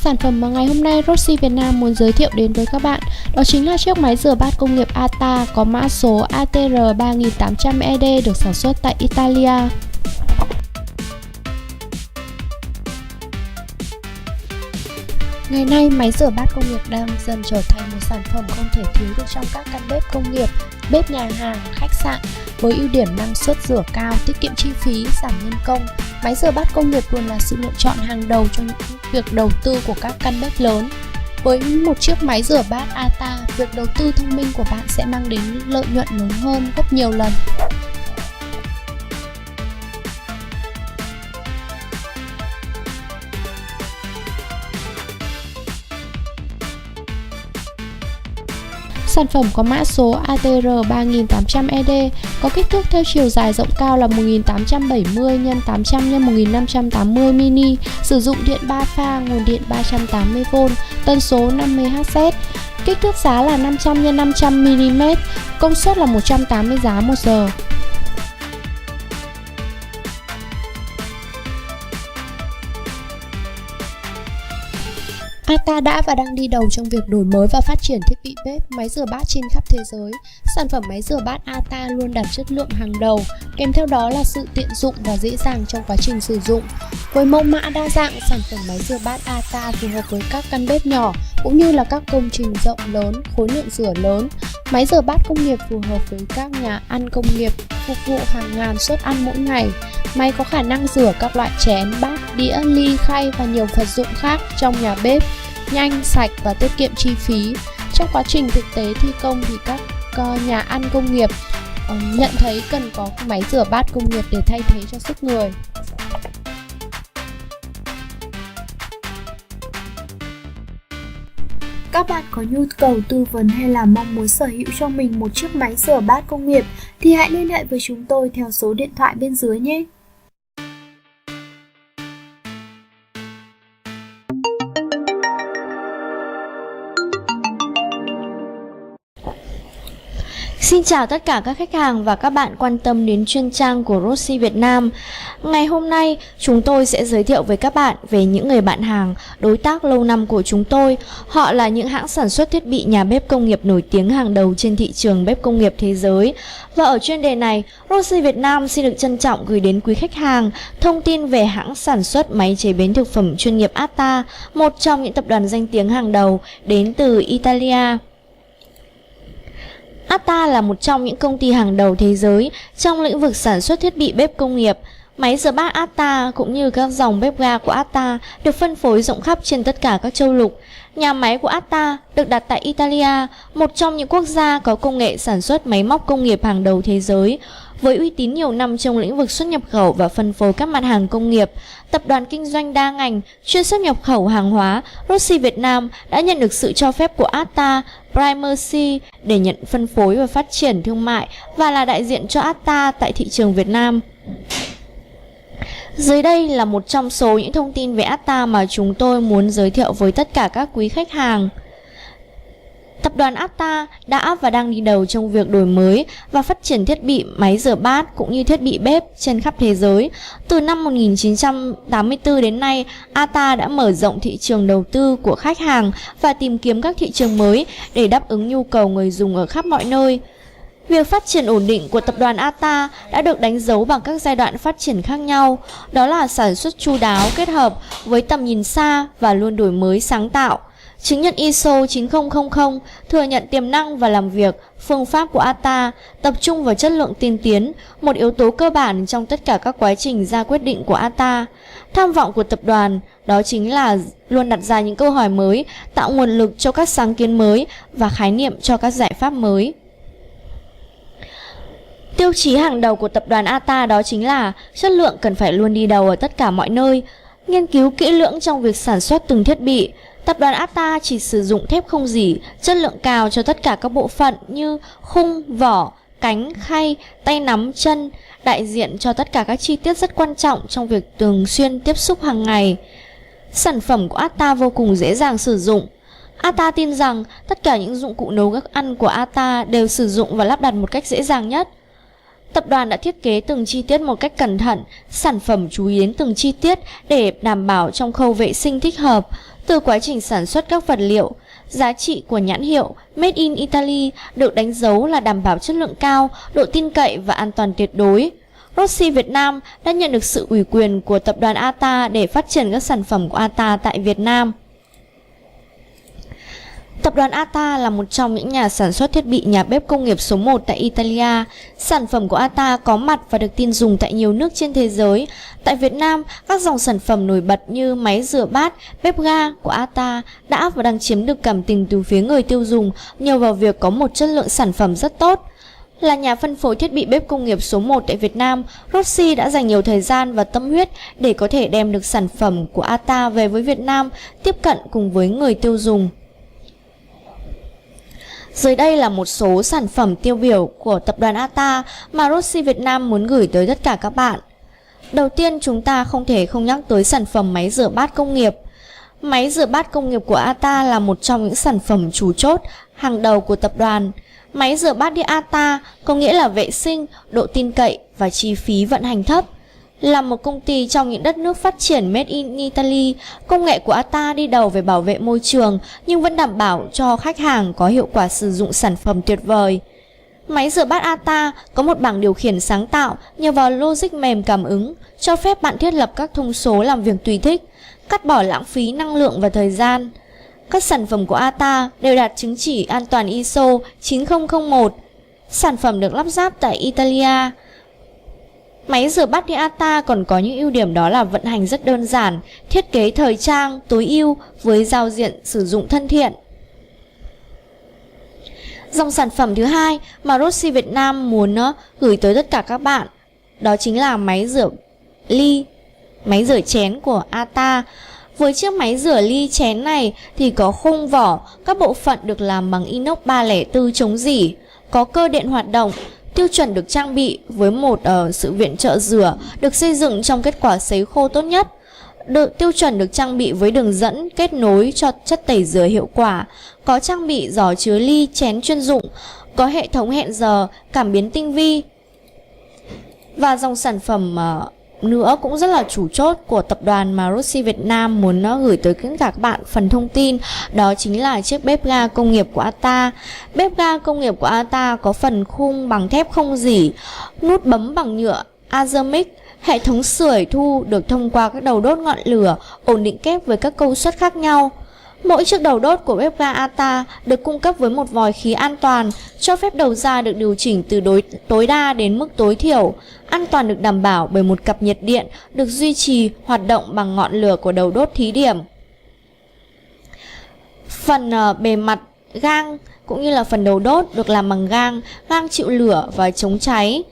Sản phẩm mà ngày hôm nay Roxy Việt Nam muốn giới thiệu đến với các bạn đó chính là chiếc máy rửa bát công nghiệp ATA có mã số ATR3800ED được sản xuất tại Italia. Ngày nay, máy rửa bát công nghiệp đang dần trở thành một sản phẩm không thể thiếu được trong các căn bếp công nghiệp, bếp nhà hàng, khách sạn. Với ưu điểm năng suất rửa cao, tiết kiệm chi phí, giảm nhân công, máy rửa bát công nghiệp luôn là sự lựa chọn hàng đầu trong những việc đầu tư của các căn bếp lớn. Với một chiếc máy rửa bát ATA, việc đầu tư thông minh của bạn sẽ mang đến lợi nhuận lớn hơn gấp nhiều lần. Sản phẩm có mã số ATR3800ED có kích thước theo chiều dài rộng cao là 1870 x 800 x 1580 mini, sử dụng điện 3 pha, nguồn điện 380V, tần số 50Hz, kích thước giá là 500 x 500 mm, công suất là 180 giá một giờ. ATA đã và đang đi đầu trong việc đổi mới và phát triển thiết bị bếp, máy rửa bát trên khắp thế giới. Sản phẩm máy rửa bát ATA luôn đạt chất lượng hàng đầu, kèm theo đó là sự tiện dụng và dễ dàng trong quá trình sử dụng. Với mẫu mã đa dạng, sản phẩm máy rửa bát ATA phù hợp với các căn bếp nhỏ cũng như là các công trình rộng lớn, khối lượng rửa lớn. Máy rửa bát công nghiệp phù hợp với các nhà ăn công nghiệp, phục vụ hàng ngàn suất ăn mỗi ngày. Máy có khả năng rửa các loại chén, bát, đĩa, ly, khay và nhiều vật dụng khác trong nhà bếp, nhanh, sạch và tiết kiệm chi phí. Trong quá trình thực tế thi công thì các nhà ăn công nghiệp nhận thấy cần có máy rửa bát công nghiệp để thay thế cho sức người. Các bạn có nhu cầu tư vấn hay là mong muốn sở hữu cho mình một chiếc máy rửa bát công nghiệp thì hãy liên hệ với chúng tôi theo số điện thoại bên dưới nhé. Xin chào tất cả các khách hàng và các bạn quan tâm đến chuyên trang của Roxy Việt Nam. Ngày hôm nay, chúng tôi sẽ giới thiệu với các bạn về những người bạn hàng, đối tác lâu năm của chúng tôi. Họ là những hãng sản xuất thiết bị nhà bếp công nghiệp nổi tiếng hàng đầu trên thị trường bếp công nghiệp thế giới. Và ở chuyên đề này, Roxy Việt Nam xin được trân trọng gửi đến quý khách hàng thông tin về hãng sản xuất máy chế biến thực phẩm chuyên nghiệp ATA, một trong những tập đoàn danh tiếng hàng đầu đến từ Italia. ATA là một trong những công ty hàng đầu thế giới trong lĩnh vực sản xuất thiết bị bếp công nghiệp. Máy rửa bát ATA cũng như các dòng bếp ga của ATA được phân phối rộng khắp trên tất cả các châu lục. Nhà máy của ATA được đặt tại Italia, một trong những quốc gia có công nghệ sản xuất máy móc công nghiệp hàng đầu thế giới. Với uy tín nhiều năm trong lĩnh vực xuất nhập khẩu và phân phối các mặt hàng công nghiệp, tập đoàn kinh doanh đa ngành chuyên xuất nhập khẩu hàng hóa, Roxy Việt Nam đã nhận được sự cho phép của ATA Primacy để nhận phân phối và phát triển thương mại và là đại diện cho ATA tại thị trường Việt Nam. Dưới đây là một trong số những thông tin về ATA mà chúng tôi muốn giới thiệu với tất cả các quý khách hàng. Tập đoàn ATA đã và đang đi đầu trong việc đổi mới và phát triển thiết bị máy rửa bát cũng như thiết bị bếp trên khắp thế giới. Từ năm 1984 đến nay, ATA đã mở rộng thị trường đầu tư của khách hàng và tìm kiếm các thị trường mới để đáp ứng nhu cầu người dùng ở khắp mọi nơi. Việc phát triển ổn định của tập đoàn ATA đã được đánh dấu bằng các giai đoạn phát triển khác nhau, đó là sản xuất chu đáo kết hợp với tầm nhìn xa và luôn đổi mới sáng tạo. Chứng nhận ISO 9000 thừa nhận tiềm năng và làm việc, phương pháp của ATA tập trung vào chất lượng tiên tiến, một yếu tố cơ bản trong tất cả các quá trình ra quyết định của ATA. Tham vọng của tập đoàn đó chính là luôn đặt ra những câu hỏi mới, tạo nguồn lực cho các sáng kiến mới và khái niệm cho các giải pháp mới. Tiêu chí hàng đầu của tập đoàn ATA đó chính là chất lượng cần phải luôn đi đầu ở tất cả mọi nơi. Nghiên cứu kỹ lưỡng trong việc sản xuất từng thiết bị, tập đoàn ATA chỉ sử dụng thép không rỉ, chất lượng cao cho tất cả các bộ phận như khung, vỏ, cánh, khay, tay nắm, chân, đại diện cho tất cả các chi tiết rất quan trọng trong việc thường xuyên tiếp xúc hàng ngày. Sản phẩm của ATA vô cùng dễ dàng sử dụng. ATA tin rằng tất cả những dụng cụ nấu thức ăn của ATA đều sử dụng và lắp đặt một cách dễ dàng nhất. Tập đoàn đã thiết kế từng chi tiết một cách cẩn thận, sản phẩm chú ý đến từng chi tiết để đảm bảo trong khâu vệ sinh thích hợp, từ quá trình sản xuất các vật liệu. Giá trị của nhãn hiệu Made in Italy được đánh dấu là đảm bảo chất lượng cao, độ tin cậy và an toàn tuyệt đối. Rossi Việt Nam đã nhận được sự ủy quyền của tập đoàn ATA để phát triển các sản phẩm của ATA tại Việt Nam. Tập đoàn ATA là một trong những nhà sản xuất thiết bị nhà bếp công nghiệp số 1 tại Italia. Sản phẩm của ATA có mặt và được tin dùng tại nhiều nước trên thế giới. Tại Việt Nam, các dòng sản phẩm nổi bật như máy rửa bát, bếp ga của ATA đã và đang chiếm được cảm tình từ phía người tiêu dùng nhờ vào việc có một chất lượng sản phẩm rất tốt. Là nhà phân phối thiết bị bếp công nghiệp số 1 tại Việt Nam, Rossi đã dành nhiều thời gian và tâm huyết để có thể đem được sản phẩm của ATA về với Việt Nam, tiếp cận cùng với người tiêu dùng. Dưới đây là một số sản phẩm tiêu biểu của tập đoàn ATA mà Rossi Việt Nam muốn gửi tới tất cả các bạn. Đầu tiên, chúng ta không thể không nhắc tới sản phẩm máy rửa bát công nghiệp. Máy rửa bát công nghiệp của ATA là một trong những sản phẩm chủ chốt hàng đầu của tập đoàn. Máy rửa bát điện ATA có nghĩa là vệ sinh, độ tin cậy và chi phí vận hành thấp. Là một công ty trong những đất nước phát triển Made in Italy, công nghệ của ATA đi đầu về bảo vệ môi trường nhưng vẫn đảm bảo cho khách hàng có hiệu quả sử dụng sản phẩm tuyệt vời. Máy rửa bát ATA có một bảng điều khiển sáng tạo nhờ vào logic mềm cảm ứng, cho phép bạn thiết lập các thông số làm việc tùy thích, cắt bỏ lãng phí năng lượng và thời gian. Các sản phẩm của ATA đều đạt chứng chỉ an toàn ISO 9001. Sản phẩm được lắp ráp tại Italia. Máy rửa bát điện ATA còn có những ưu điểm đó là vận hành rất đơn giản, thiết kế thời trang, tối ưu với giao diện sử dụng thân thiện. Dòng sản phẩm thứ hai mà Rossi Việt Nam muốn gửi tới tất cả các bạn đó chính là máy rửa ly, máy rửa chén của ATA. Với chiếc máy rửa ly chén này thì có khung vỏ, các bộ phận được làm bằng inox 304 chống rỉ, có cơ điện hoạt động. Tiêu chuẩn được trang bị với một sự viện trợ rửa được xây dựng trong kết quả sấy khô tốt nhất. Tiêu chuẩn được trang bị với đường dẫn kết nối cho chất tẩy rửa hiệu quả, có trang bị giỏ chứa ly chén chuyên dụng, có hệ thống hẹn giờ, cảm biến tinh vi. Và dòng sản phẩm nữa cũng rất là chủ chốt của tập đoàn mà Rossi Việt Nam muốn gửi tới tất cả các bạn phần thông tin, đó chính là chiếc bếp ga công nghiệp của ATA. Bếp ga công nghiệp của ATA có phần khung bằng thép không rỉ, nút bấm bằng nhựa Azermic, hệ thống sưởi thu được thông qua các đầu đốt ngọn lửa, ổn định kép với các công suất khác nhau. Mỗi chiếc đầu đốt của bếp ga ATA được cung cấp với một vòi khí an toàn, cho phép đầu ra được điều chỉnh từ tối đa đến mức tối thiểu. An toàn được đảm bảo bởi một cặp nhiệt điện được duy trì hoạt động bằng ngọn lửa của đầu đốt thí điểm. Phần bề mặt gang cũng như là phần đầu đốt được làm bằng gang chịu lửa và chống cháy.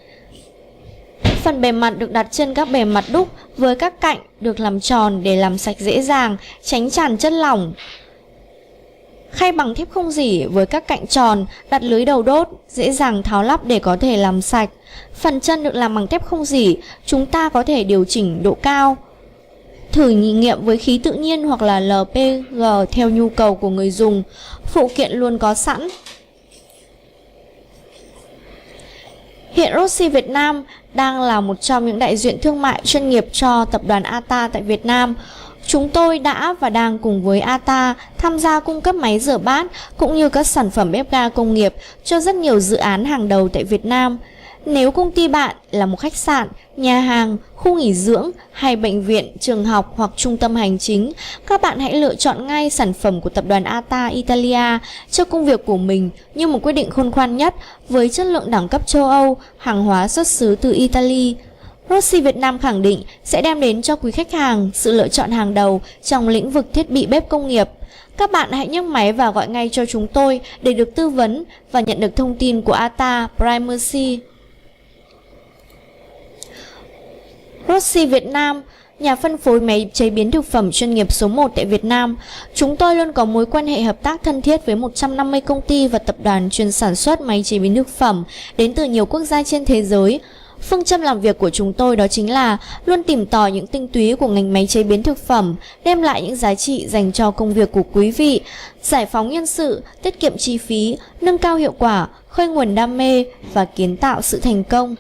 Phần bề mặt được đặt trên các bề mặt đúc với các cạnh được làm tròn để làm sạch dễ dàng, tránh tràn chất lỏng. Khay bằng thép không rỉ với các cạnh tròn đặt lưới đầu đốt, dễ dàng tháo lắp để có thể làm sạch. Phần chân được làm bằng thép không rỉ, chúng ta có thể điều chỉnh độ cao. Thử nghiệm với khí tự nhiên hoặc là LPG theo nhu cầu của người dùng. Phụ kiện luôn có sẵn. Hiện Rossi Việt Nam đang là một trong những đại diện thương mại chuyên nghiệp cho tập đoàn ATA tại Việt Nam. Chúng tôi đã và đang cùng với ATA tham gia cung cấp máy rửa bát cũng như các sản phẩm bếp ga công nghiệp cho rất nhiều dự án hàng đầu tại Việt Nam. Nếu công ty bạn là một khách sạn, nhà hàng, khu nghỉ dưỡng hay bệnh viện, trường học hoặc trung tâm hành chính, các bạn hãy lựa chọn ngay sản phẩm của tập đoàn ATA Italia cho công việc của mình như một quyết định khôn ngoan nhất với chất lượng đẳng cấp châu Âu, hàng hóa xuất xứ từ Italy. Rossi Việt Nam khẳng định sẽ đem đến cho quý khách hàng sự lựa chọn hàng đầu trong lĩnh vực thiết bị bếp công nghiệp. Các bạn hãy nhấc máy và gọi ngay cho chúng tôi để được tư vấn và nhận được thông tin của ATA Primacy. Rossi Việt Nam, nhà phân phối máy chế biến thực phẩm chuyên nghiệp số 1 tại Việt Nam. Chúng tôi luôn có mối quan hệ hợp tác thân thiết với 150 công ty và tập đoàn chuyên sản xuất máy chế biến thực phẩm đến từ nhiều quốc gia trên thế giới. Phương châm làm việc của chúng tôi đó chính là luôn tìm tòi những tinh túy của ngành máy chế biến thực phẩm, đem lại những giá trị dành cho công việc của quý vị, giải phóng nhân sự, tiết kiệm chi phí, nâng cao hiệu quả, khơi nguồn đam mê và kiến tạo sự thành công.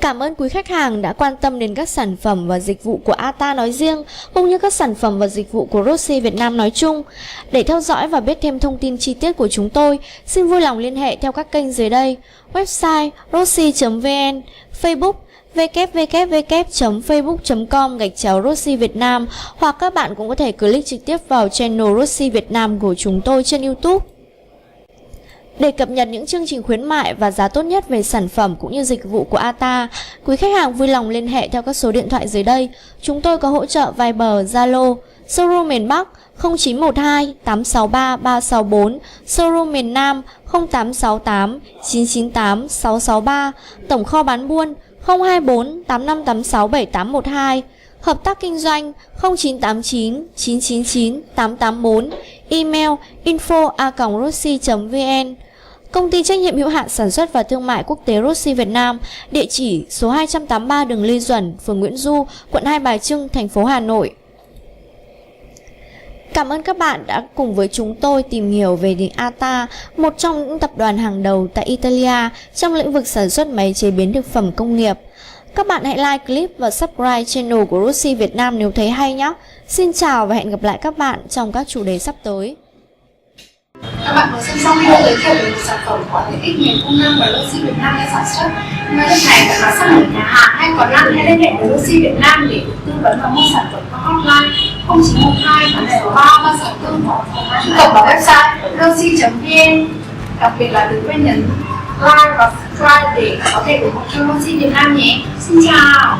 Cảm ơn quý khách hàng đã quan tâm đến các sản phẩm và dịch vụ của ATA nói riêng, cũng như các sản phẩm và dịch vụ của Rossi Việt Nam nói chung. Để theo dõi và biết thêm thông tin chi tiết của chúng tôi, xin vui lòng liên hệ theo các kênh dưới đây: website rossi.vn, Facebook www.facebook.com/Rossi Việt Nam, hoặc các bạn cũng có thể click trực tiếp vào channel Rossi Việt Nam của chúng tôi trên YouTube. Để cập nhật những chương trình khuyến mại và giá tốt nhất về sản phẩm cũng như dịch vụ của ATA, quý khách hàng vui lòng liên hệ theo các số điện thoại dưới đây. Chúng tôi có hỗ trợ Viber, Zalo, showroom miền Bắc 0912 863 364, showroom miền Nam 0868 998 663, tổng kho bán buôn 024 8586 7812, hợp tác kinh doanh 0989 999 884, email info@rossi.vn. Công ty trách nhiệm hữu hạn sản xuất và thương mại quốc tế Rossi Việt Nam, địa chỉ số 283 đường Lê Duẩn, phường Nguyễn Du, quận Hai Bà Trưng, thành phố Hà Nội. Cảm ơn các bạn đã cùng với chúng tôi tìm hiểu về ATA, một trong những tập đoàn hàng đầu tại Italia trong lĩnh vực sản xuất máy chế biến thực phẩm công nghiệp. Các bạn hãy like clip và subscribe channel của Rossi Việt Nam nếu thấy hay nhé. Xin chào và hẹn gặp lại các bạn trong các chủ đề sắp tới. Các bạn vừa xem xong video giới thiệu về một sản phẩm có tiện ích nhiều công năng mà Rossi Việt Nam đã sản xuất. Ngay lúc này bạn vào xác nhận nhà hàng hay còn lại hãy liên hệ với Rossi Việt Nam để được tư vấn và mua sản phẩm qua hotline 0912 863 364, truy cập vào website rossi.vn. Đặc biệt là đừng quên nhấn like và subscribe để có thể ủng hộ cho Rossi Việt Nam nhé. Xin chào.